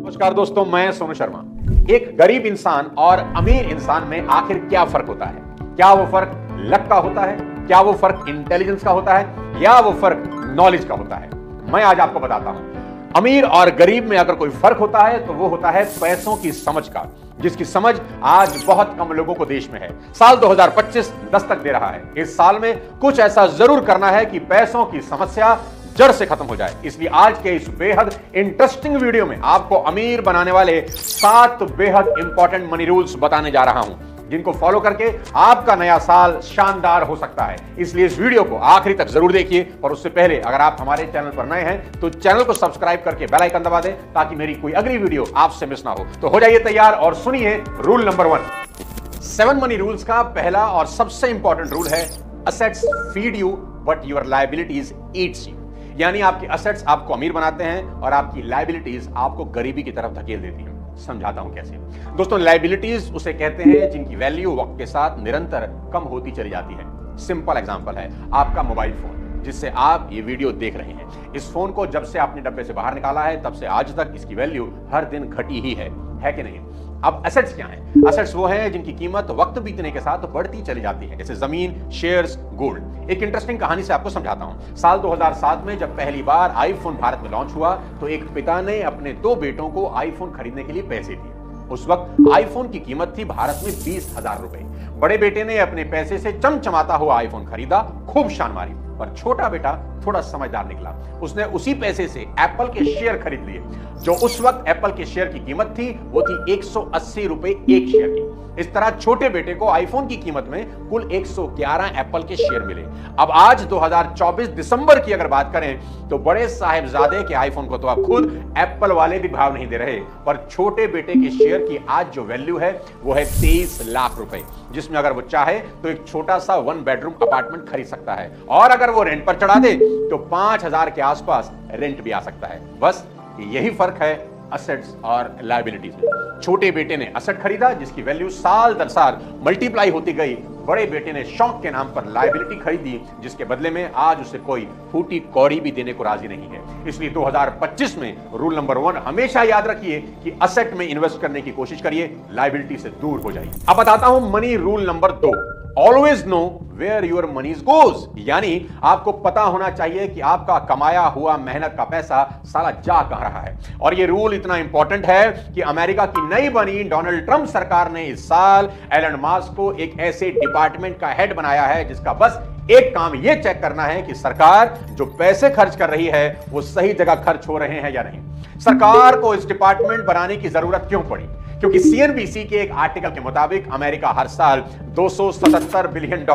नमस्कार दोस्तों, मैं सोनू शर्मा। एक गरीब इंसान और अमीर इंसान में आखिर क्या फर्क होता है? क्या वो फर्क लक का होता है? क्या वो फर्क इंटेलिजेंस का होता है? या वो फर्क नॉलेज का होता है? मैं आज आपको बताता हूं। अमीर और गरीब में अगर कोई फर्क होता है तो वो होता है पैसों की समझ का, जिसकी समझ आज बहुत कम लोगों को देश में है। साल 2025 दस्तक दे रहा है। इस साल में कुछ ऐसा जरूर करना है कि पैसों की समस्या जड़ से खत्म हो जाए। इसलिए आज के इस बेहद इंटरेस्टिंग वीडियो में आपको अमीर बनाने वाले 7 बेहद इंपॉर्टेंट मनी रूल्स बताने जा रहा हूं, जिनको फॉलो करके आपका नया साल शानदार हो सकता है। इसलिए इस वीडियो को आखिरी तक जरूर देखिए। और उससे पहले अगर आप हमारे चैनल पर नए हैं तो चैनल को सब्सक्राइब करके बेल आइकन दबा दें, ताकि मेरी कोई अगली वीडियो आपसे मिस ना हो। तो हो जाइए तैयार और सुनिए रूल नंबर 1। 7 मनी रूल्स का पहला और सबसे इंपॉर्टेंट रूल है, assets feed you but your liabilities Yeats you. यानी आपके असेट्स आपको अमीर बनाते हैं और आपकी लायबिलिटीज आपको गरीबी की तरफ धकेल देती हैं। समझाता हूं कैसे। दोस्तों, लायबिलिटीज उसे कहते हैं जिनकी वैल्यू वक्त के साथ निरंतर कम होती चली जाती है। सिंपल एग्जांपल है आपका मोबाइल फोन, जिससे आप ये वीडियो देख रहे हैं। इस फोन को जब से आपने डब्बे से बाहर निकाला है तब से आज तक इसकी वैल्यू हर दिन घटी ही है कि नहीं? अब असेट्स क्या हैं? असेट्स वो हैं जिनकी कीमत वक्त बीतने के साथ बढ़ती चली जाती है, जैसे जमीन, शेयर्स, गोल्ड। एक इंटरेस्टिंग कहानी से आपको समझाता हूं। साल 2007 में जब पहली बार आईफोन भारत में लॉन्च हुआ तो एक पिता ने अपने 2 बेटों को आईफोन खरीदने के लिए पैसे दिए। उस वक्त आईफोन की कीमत थी भारत में 20,000 रुपए। बड़े बेटे ने अपने पैसे से चमचमाता हुआ आईफोन खरीदा, खूब शान मारी। पर छोटा बेटा थोड़ा समझदार निकला। उसने उसी पैसे से एप्पल के शेयर खरीद लिए। जो उस वक्त एप्पल के शेयर की कीमत थी वो थी 180 रुपए एक शेयर की। इस तरह छोटे बेटे को आईफोन की कीमत में कुल 111 एप्पल के शेयर मिले। अब आज 2024 दिसंबर की अगर बात करें तो बड़े साहिबजादे के आईफोन को तो अब खुद एप्पल वाले भी भाव नहीं दे रहे, पर छोटे बेटे के शेयर की आज जो वैल्यू है वो है 23 लाख रुपए, जिसमें अगर वो चाहे तो एक छोटा सा 1 बेडरूम अपार्टमेंट खरीद सकता है। और अगर वो रेंट पर चढ़ा दे तो 5,000 के आसपास रेंट भी आ सकता है। बस यही फर्क है असेट्स और लायबिलिटीज में। छोटे बेटे ने असेट खरीदा जिसकी वैल्यू साल दर साल मल्टीप्लाई होती गई। बड़े बेटे ने शौक के नाम पर लायबिलिटी खरीदी, जिसके बदले में आज उसे कोई फूटी कौड़ी भी देने को राजी नहीं है। इसलिए 2025 में रूल नंबर 1 हमेशा याद रखिए कि असेट में इन्वेस्ट करने की कोशिश करिए, लायबिलिटी से दूर हो जाइए। अब बताता हूं money rule number 2, always know where your money goes. यानी आपको पता होना चाहिए कि आपका कमाया हुआ मेहनत का पैसा साला जा कहां रहा है। और यह रूल इतना इंपॉर्टेंट है कि अमेरिका की नई बनी डोनाल्ड ट्रंप सरकार ने इस साल एलन मस्क को एक ऐसे डिपार्टमेंट का हेड बनाया है जिसका बस एक काम यह चेक करना है कि सरकार जो पैसे खर्च कर रही है वो सही जगह खर्च हो रहे हैं या नहीं। सरकार को इस डिपार्टमेंट बनाने की जरूरत क्यों पड़ी? क्योंकि सीएनबीसी के एक आर्टिकल के मुताबिक अमेरिका हर साल $277 बिलियन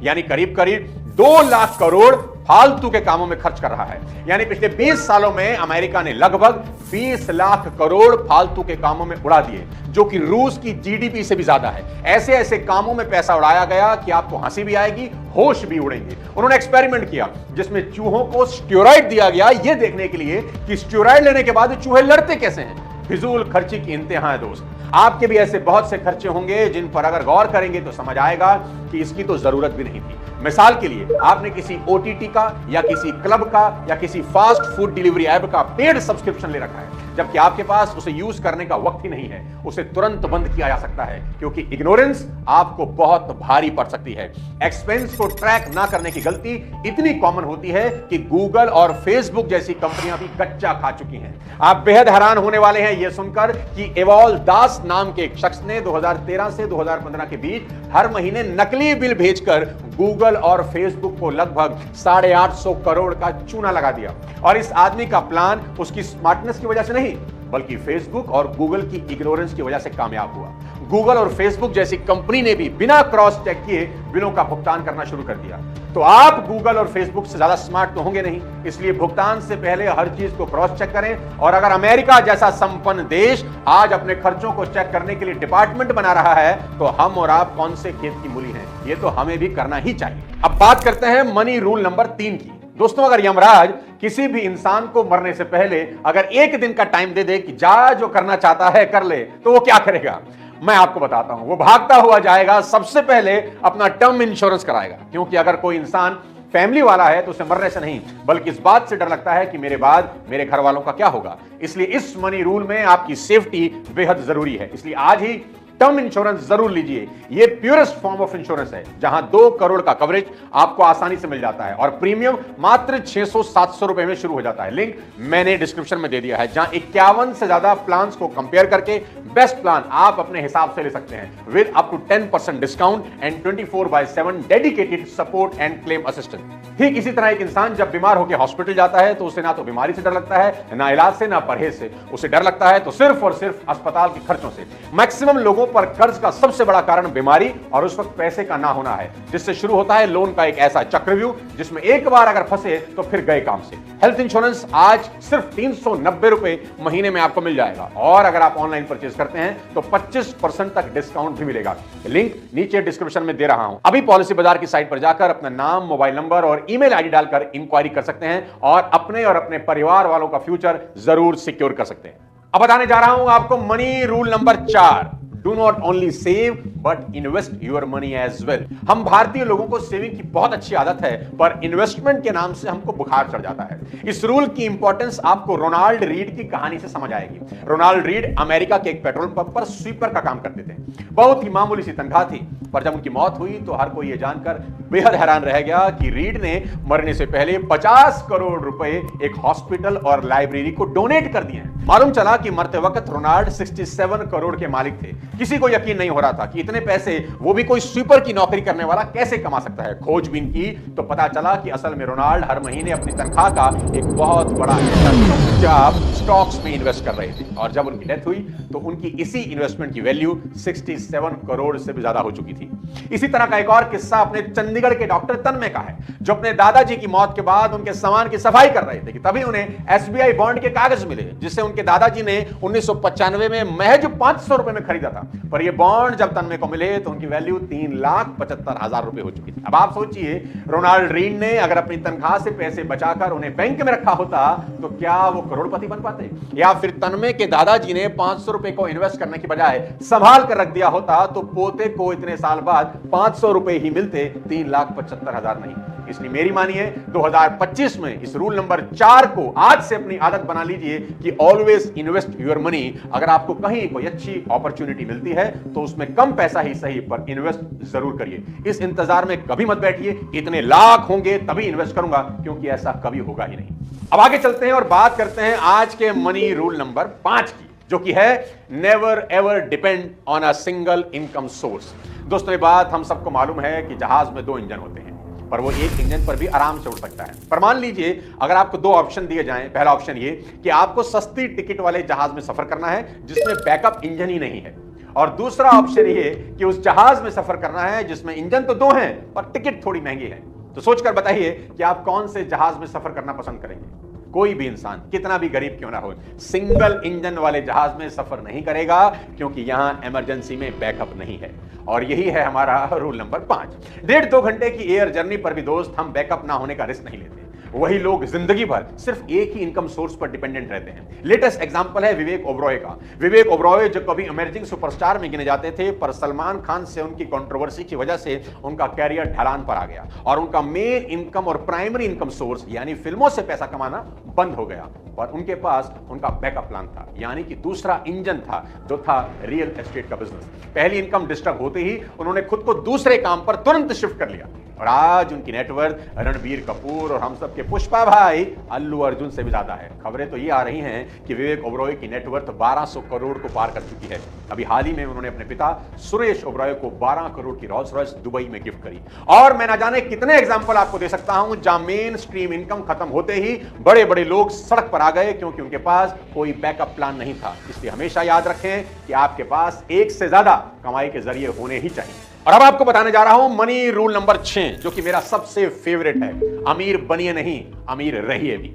यानी करीब करीब 2 लाख करोड़ फालतू के कामों में खर्च कर रहा है। यानी पिछले 20 सालों में अमेरिका ने लगभग 20 लाख करोड़ फालतू के कामों में उड़ा दिए, जो कि रूस की जीडीपी से भी ज्यादा है। ऐसे ऐसे कामों में पैसा उड़ाया गया कि आपको हंसी भी आएगी, होश भी उड़ेंगे। उन्होंने एक्सपेरिमेंट किया जिसमें चूहों को स्टेरॉइड दिया गया, यह देखने के लिए कि स्टेरॉइड लेने के बाद चूहे लड़ते कैसे हैं। फिजूल खर्ची की इंतहा है दोस्त। आपके भी ऐसे बहुत से खर्चे होंगे जिन पर अगर गौर करेंगे तो समझ आएगा कि इसकी तो जरूरत भी नहीं थी। मिसाल के लिए आपने किसी ओटीटी का या किसी क्लब का या किसी फास्ट फूड डिलीवरी ऐप का पेड सब्सक्रिप्शन ले रखा है, जबकि आपके पास उसे यूज करने का वक्त ही नहीं है। उसे तुरंत बंद किया जा सकता है, क्योंकि इग्नोरेंस आपको बहुत भारी पड़ सकती है। एक्सपेंस को ट्रैक ना करने की गलती इतनी कॉमन होती है कि गूगल और फेसबुक जैसी कंपनियां भी कच्चा खा चुकी हैं। आप बेहद हैरान होने वाले हैं यह सुनकर कि एवॉल दास नाम के एक शख्स ने 2013 से 2015 के बीच हर महीने नकली बिल भेजकर गूगल और फेसबुक को लगभग 850 करोड़ का चूना लगा दिया। और इस आदमी का प्लान उसकी स्मार्टनेस की वजह से नहीं, बल्कि फेसबुक और गूगल की इग्नोरेंस की वजह से कामयाब हुआ। गूगल और फेसबुक जैसी कंपनी ने भी बिना क्रॉस चेक किए बिलों का भुगतान करना शुरू कर दिया। तो आप गूगल और फेसबुक से ज्यादा स्मार्ट तो होंगे नहीं, इसलिए भुगतान से पहले हर चीज को क्रॉस चेक करें। और अगर अमेरिका जैसा संपन्न देश आज अपने खर्चों को चेक करने के लिए डिपार्टमेंट बना रहा है तो हम और आप कौन से खेत की मूली हैं? ये तो हमें भी करना ही चाहिए। अब बात करते हैं मनी रूल नंबर 3 की। दोस्तों, अगर यमराज किसी भी इंसान को मरने से पहले अगर एक दिन का टाइम दे दे कि जा जो करना चाहता है कर ले, तो वो क्या करेगा? मैं आपको बताता हूं। वो भागता हुआ जाएगा, सबसे पहले अपना टर्म इंश्योरेंस कराएगा। क्योंकि अगर कोई इंसान फैमिली वाला है तो उसे मरने से नहीं बल्कि इस बात से डर लगता है कि मेरे बाद मेरे घर वालों का क्या होगा। इसलिए इस मनी रूल में आपकी सेफ्टी बेहद जरूरी है। इसलिए आज ही टर्म इंश्योरेंस जरूर लीजिए। ये प्योरेस्ट फॉर्म ऑफ इंश्योरेंस है जहां 2 करोड़ का कवरेज आपको आसानी से मिल जाता है और प्रीमियम मात्र 600-700 रुपए में शुरू हो जाता है। लिंक मैंने डिस्क्रिप्शन में दे दिया है, जहां 51 से ज्यादा प्लान्स को कंपेयर करके बेस्ट प्लान आप अपने हिसाब से ले सकते हैं with up to 10% discount and 24/7 dedicated support and claim assistant. ठीक इसी तरह एक इंसान जब बीमार होकर हॉस्पिटल जाता है तो उसे ना तो बीमारी से डर लगता है, ना इलाज से, ना परहेज से। उसे डर लगता है तो सिर्फ और सिर्फ अस्पताल के खर्चों से। मैक्सिमम लोगों पर कर्ज का सबसे बड़ा कारण बीमारी और उस वक्त पैसे का ना होना है, जिससे शुरू होता है लोन का एक ऐसा चक्रव्यूह जिसमें एक बार अगर फंसे तो फिर गए काम से। हेल्थ इंश्योरेंस आज सिर्फ 390 रुपए महीने में आपको मिल जाएगा और अगर आप ऑनलाइन परचेज करते हैं तो 25% तक डिस्काउंट भी मिलेगा। लिंक नीचे डिस्क्रिप्शन में दे रहा हूं। अभी पॉलिसी बाजार की साइट पर जाकर अपना नाम, मोबाइल नंबर और ईमेल आईडी डालकर इंक्वायरी कर सकते हैं और अपने परिवार वालों का फ्यूचर जरूर सिक्योर कर सकते हैं। अब बताने जा रहा हूं आपको money rule number 4। Do not only save but invest your money as well। हम भारतीय लोगों को सेविंग की बहुत अच्छी आदत है, पर इन्वेस्टमेंट के नाम से हमको बुखार चढ़ जाता है। इस रूल की इंपॉर्टेंस आपको रोनाल्ड रीड की कहानी से समझ आएगी। रोनाल्ड रीड अमेरिका के एक पेट्रोल पंप पर स्वीपर का काम करते थे। बहुत ही मामूली सी तनख्वाह थी, पर जब उनकी मौत हुई तो हर कोई यह जानकर बेहद हैरान रह गया कि रीड ने मरने से पहले 50 करोड़ रुपए एक हॉस्पिटल और लाइब्रेरी को डोनेट कर दिए। मालूम चला कि मरते वक्त रोनाल्ड 67 करोड़ के मालिक थे। किसी को यकीन नहीं हो रहा था कि इतने पैसे वो भी कोई स्वीपर की नौकरी करने वाला कैसे कमा सकता है। खोजबीन की तो पता चला कि असल में रोनाल्ड हर महीने अपनी तनख्वाह का एक बहुत बड़ा हिस्सा स्टॉक्स में इन्वेस्ट कर रहे थे और जब उनकी डेथ हुई तो उनकी इसी इन्वेस्टमेंट की वैल्यू 67 करोड़ से भी ज्यादा हो चुकी थी। इसी तरह का एक और किस्सा अपने चंडीगढ़ के डॉक्टर तन्मय का है, जो अपने दादाजी की मौत के बाद उनके सामान की सफाई कर रहे थे कि तभी उन्हें SBI बॉन्ड के कागज मिले, जिससे उनके दादाजी ने 1995 में महज 500 रुपए में खरीदा था। पर ये बॉन्ड जब तन्मय को मिले तो उनकी वैल्यू 3,75,000 रुपए हो चुकी थी। अब आप सोचिए, रोनाल्ड रीड ने अगर अपनी तनख्वाह से पैसे बचाकर उन्हें बैंक में रखा होता तो क्या वो करोड़पति बन पाते? या फिर तन्मय के दादाजी ने 500 रुपए को इन्वेस्ट करने की बजाय संभाल कर रख दिया होता तो पोते को इतने साल बाद 500 रुपए ही मिलते, 3,75,000 नहीं। इसलिए मेरी मानिए 2025 में इस रूल नंबर 4 को आज से अपनी आदत बना लीजिए कि ऑलवेज इन्वेस्ट योर मनी। अगर आपको कहीं कोई अच्छी अपॉर्चुनिटी मिलती है तो उसमें कम पैसा ही सही पर इन्वेस्ट जरूर करिए। इस इंतजार में कभी मत बैठिए इतने लाख होंगे तभी इन्वेस्ट करूंगा, क्योंकि ऐसा कभी होगा ही नहीं। अब आगे चलते हैं और बात करते हैं आज के मनी रूल नंबर 5 की, जो कि है never ever depend on a single income source. दोस्तों, ये बात हम सबको मालूम है कि जहाज में 2 इंजन होते हैं, पर वो एक इंजन पर भी आराम से उड़ सकता है। पर मान लीजिए अगर आपको 2 ऑप्शन दिए जाएं, पहला ऑप्शन ये कि आपको सस्ती टिकट वाले जहाज में सफर करना है जिसमें बैकअप इंजन ही नहीं है, और दूसरा ऑप्शन ये कि उस जहाज में सफर करना है जिसमें इंजन तो 2 हैं पर टिकट थोड़ी महंगी है। तो सोचकर बताइए कि आप कौन से जहाज में सफर करना पसंद करेंगे? कोई भी इंसान कितना भी गरीब क्यों ना हो, सिंगल इंजन वाले जहाज में सफर नहीं करेगा, क्योंकि यहां इमरजेंसी में बैकअप नहीं है। और यही है हमारा रूल नंबर 5। 1.5-2 घंटे की एयर जर्नी पर भी दोस्त हम बैकअप ना होने का रिस्क नहीं लेते। वही लोग जिंदगी भर सिर्फ एक ही इनकम सोर्स पर डिपेंडेंट रहते हैं। लेटेस्ट एग्जांपल है विवेक ओबरॉय का। विवेक ओबरॉय जो कभी इमर्जिंग सुपरस्टार में गिने जाते थे, पर सलमान खान से उनकी कंट्रोवर्सी की वजह से उनका कैरियर ढलान पर आ गया और उनका मेन इनकम और प्राइमरी इनकम सोर्स यानी फिल्मों से पैसा कमाना बंद हो गया। पर उनके पास उनका बैकअप प्लान था, यानी कि दूसरा इंजन था, जो था रियल एस्टेट का बिजनेस। पहली इनकम डिस्टर्ब होते ही उन्होंने खुद को दूसरे काम पर तुरंत शिफ्ट कर लिया और आज उनकी नेटवर्थ रणबीर कपूर और हम सब के पुष्पा भाई अल्लू अर्जुन से भी ज्यादा है। खबरें तो ये आ रही हैं कि विवेक ओबरॉय की नेटवर्थ 1200 करोड़ को पार कर चुकी है। अभी हाल ही में उन्होंने अपने पिता सुरेश ओबरॉय को 12 करोड़ की रोल्स रॉयस दुबई में गिफ्ट करी। और मैं ना जाने कितने एग्जाम्पल आपको दे सकता हूं जहां मेन स्ट्रीम इनकम खत्म होते ही बड़े बड़े लोग सड़क पर आ गए, क्योंकि उनके पास कोई बैकअप प्लान नहीं था। इसलिए हमेशा याद रखें कि आपके पास एक से ज्यादा कमाई के जरिए होने ही चाहिए। और अब आपको बताने जा रहा हूं मनी रूल नंबर 6, जो कि मेरा सबसे फेवरेट है। अमीर बनिए नहीं, अमीर रहिए भी।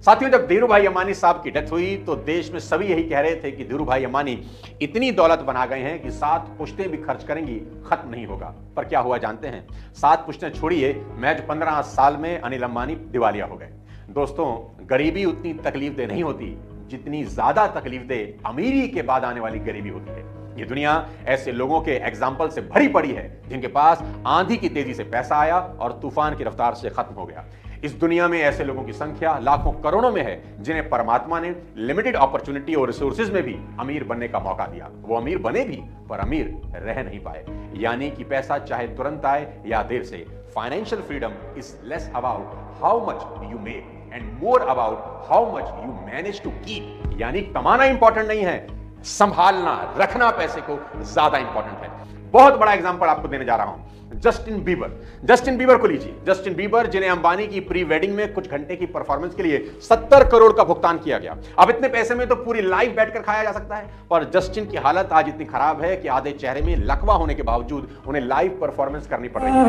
साथियों, जब धीरू भाई अंबानी साहब की डेथ हुई तो देश में सभी यही कह रहे थे कि धीरू भाई अंबानी इतनी दौलत बना गए हैं कि 7 पुश्तें भी खर्च करेंगी खत्म नहीं होगा। पर क्या हुआ जानते हैं? 7 पुश्तें छोड़िए, महज 15 साल में अनिल अंबानी दिवालिया हो गए। दोस्तों, गरीबी उतनी तकलीफदेह नहीं होती जितनी ज्यादा तकलीफदेह अमीरी के बाद आने वाली गरीबी होती है। ये दुनिया ऐसे लोगों के एग्जाम्पल से भरी पड़ी है जिनके पास आंधी की तेजी से पैसा आया और तूफान की रफ्तार से खत्म हो गया। इस दुनिया में ऐसे लोगों की संख्या लाखों करोड़ों में है जिन्हें परमात्मा ने लिमिटेड अपॉर्चुनिटी और रिसोर्सेज में भी अमीर बनने का मौका दिया। वो अमीर बने भी पर अमीर रह नहीं पाए। यानी कि पैसा चाहे तुरंत आए या देर से, financial freedom is less about how much you make and more about how much you manage to keep. यानी कमाना इंपॉर्टेंट नहीं है, संभालना, रखना पैसे को ज्यादा इंपॉर्टेंट है। बहुत बड़ा एग्जांपल आपको देने जा रहा हूं, जस्टिन बीबर को लीजिए। जस्टिन बीबर जिन्हें अंबानी की प्री वेडिंग में कुछ घंटे की परफॉर्मेंस के लिए 70 करोड़ का भुगतान किया गया। अब इतने पैसे में तो पूरी लाइफ बैठकर खाया जा सकता है, पर जस्टिन की हालत आज इतनी खराब है कि आधे चेहरे में लकवा होने के बावजूद उन्हें लाइव परफॉर्मेंस करनी पड़ रही है,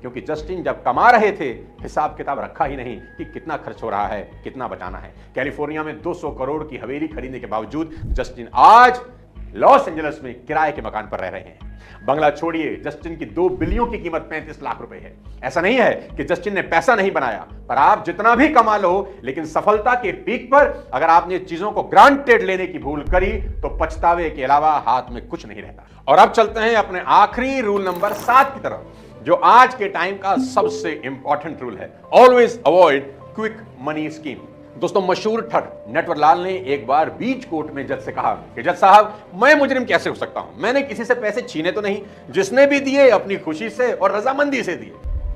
क्योंकि जस्टिन जब कमा रहे थे हिसाब किताब रखा ही नहीं कि कितना खर्च हो रहा है, कितना बचाना है। कैलिफोर्निया में 200 करोड़ की हवेली खरीदने के बावजूद जस्टिन आज लॉस एंजलिस में किराए के मकान पर रह रहे हैं। बंगला छोड़िए, जस्टिन की 2 बिलियन की कीमत 35 लाख रुपए है। ऐसा नहीं है कि जस्टिन ने पैसा नहीं बनाया, पर आप जितना भी कमा लो, लेकिन सफलता के पीक पर अगर आपने चीजों को ग्रांटेड लेने की भूल करी तो पछतावे के अलावा हाथ में कुछ नहीं रहता। और अब चलते हैं अपने आखिरी रूल नंबर 7 की तरफ, जो आज के टाइम का सबसे इंपॉर्टेंट रूल है। Always avoid quick money scheme. दोस्तों, मशहूर ठग नटवरलाल ने एक बार बीच कोर्ट में जज से कहा कि जज साहब, मैं मुजरिम कैसे हो सकता हूं? मैंने किसी से पैसे छीने तो नहीं, जिसने भी दिए अपनी खुशी से और रजामंदी से दिए।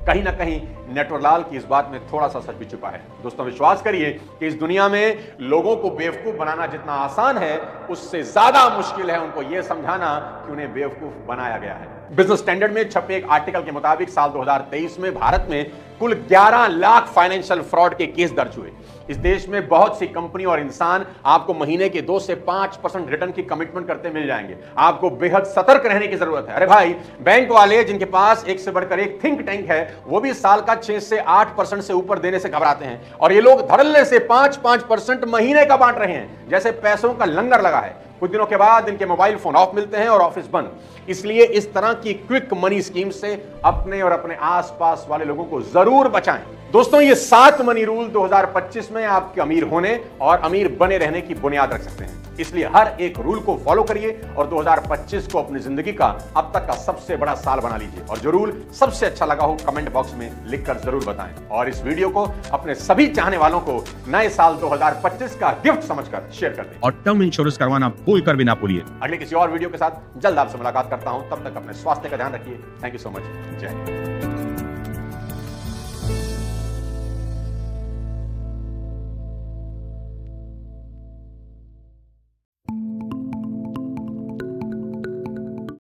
कहीं ना कहीं नटवरलाल की इस बात में थोड़ा सा सच भी छुपा है। दोस्तों, विश्वास करिए कि इस दुनिया में लोगों को बेवकूफ बनाना जितना आसान है, उससे ज्यादा मुश्किल है उनको यह समझाना कि उन्हें बेवकूफ बनाया गया है। बिजनेस स्टैंडर्ड में छपे एक आर्टिकल के मुताबिक साल 2023 में भारत में कुल 11 लाख फाइनेंशियल फ्रॉड के केस दर्ज हुए। इस देश में बहुत सी कंपनी और इंसान आपको महीने के 2 से 5% रिटर्न की कमिटमेंट करते मिल जाएंगे। आपको बेहद सतर्क रहने की जरूरत है। अरे भाई, बैंक वाले जिनके पास एक से बढ़कर एक थिंक टैंक है, वो भी साल का 6 से 8% से ऊपर देने से घबराते हैं, और ये लोग धड़ल्ले से 5% महीने का बांट रहे हैं, जैसे पैसों का लंगर लगा है। कुछ दिनों के बाद इनके मोबाइल फोन ऑफ मिलते हैं और ऑफिस बंद। इसलिए इस तरह की क्विक मनी स्कीम से अपने और अपने आसपास वाले लोगों को जरूर बचाएं। दोस्तों, ये 7 मनी रूल 2025 में आपके अमीर होने और अमीर बने रहने की बुनियाद रख सकते हैं। इसलिए हर एक रूल को फॉलो करिए और 2025 को अपनी जिंदगी का अब तक का सबसे बड़ा साल बना लीजिए। और जो रूल सबसे अच्छा लगा हो कमेंट बॉक्स में लिखकर जरूर बताएं, और इस वीडियो को अपने सभी चाहने वालों को नए साल 2025 का गिफ्ट समझकर शेयर कर दें। और टर्म इंश्योरेंस करवाना भूल कर भी ना भूलिए। अगले किसी और वीडियो के साथ जल्द आपसे मुलाकात करता हूं। तब तक अपने स्वास्थ्य का ध्यान रखिए। Thank you so much. जय हिंद।